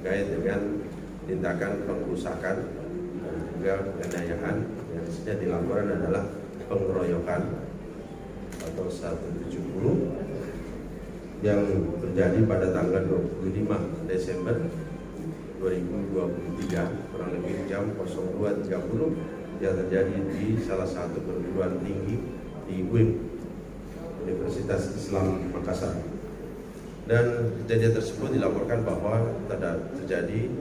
terkait dengan tindakan pengrusakan dan juga penganiayaan yang sedang dilaporkan adalah pengeroyokan atau 170 yang terjadi pada tanggal 25 Desember 2023 kurang lebih jam 02.30 yang terjadi di salah satu perguruan tinggi di UIN, Universitas Islam Makassar. Dan kejadian tersebut dilaporkan bahwa terjadi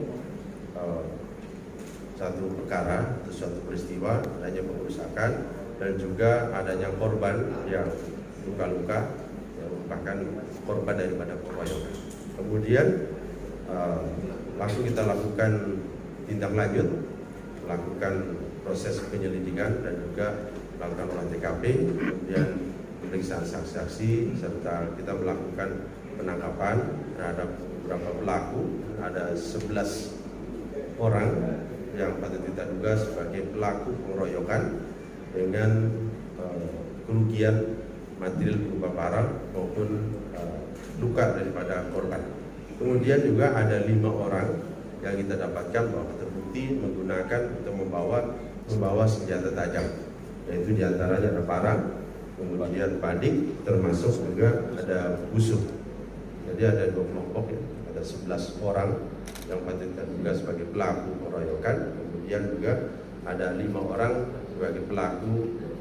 satu perkara atau suatu peristiwa adanya pengerusakan dan juga adanya korban yang luka-luka yang merupakan korban daripada pengeroyokan. Kemudian langsung kita lakukan tindak lanjut, melakukan proses penyelidikan dan juga melakukan olah TKP, kemudian pemeriksaan saksi-saksi serta kita melakukan penangkapan terhadap beberapa pelaku. Ada 11 orang yang patut kita duga sebagai pelaku pengeroyokan dengan kerugian material berupa barang maupun luka daripada korban. Kemudian juga ada 5 orang yang kita dapatkan bahwa terbukti menggunakan atau membawa senjata tajam, yaitu diantaranya ada parang, kemudian padik, termasuk juga ada busuk. Jadi ada 2 kelompok ya, ada 11 orang yang patut kita duga sebagai pelaku pengeroyokan, kemudian juga ada 5 orang sebagai pelaku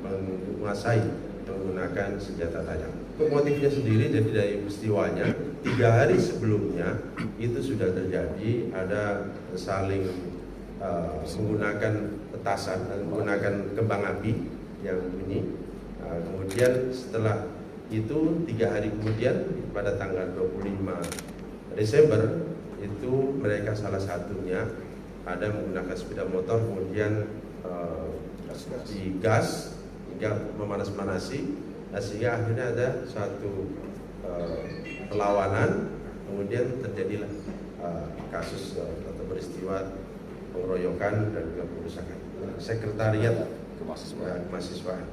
menguasai menggunakan senjata tajam. Motifnya sendiri jadi dari peristiwanya 3 hari sebelumnya itu sudah terjadi ada saling menggunakan petasan dan menggunakan kembang api yang bunyi. Kemudian setelah itu 3 hari kemudian pada tanggal 25 Desember itu mereka salah satunya ada menggunakan sepeda motor kemudian digas hingga memanas-manasi sehingga akhirnya ada suatu perlawanan, kemudian terjadilah kasus atau peristiwa pengeroyokan dan juga pengerusakan sekretariat kemahasiswaan.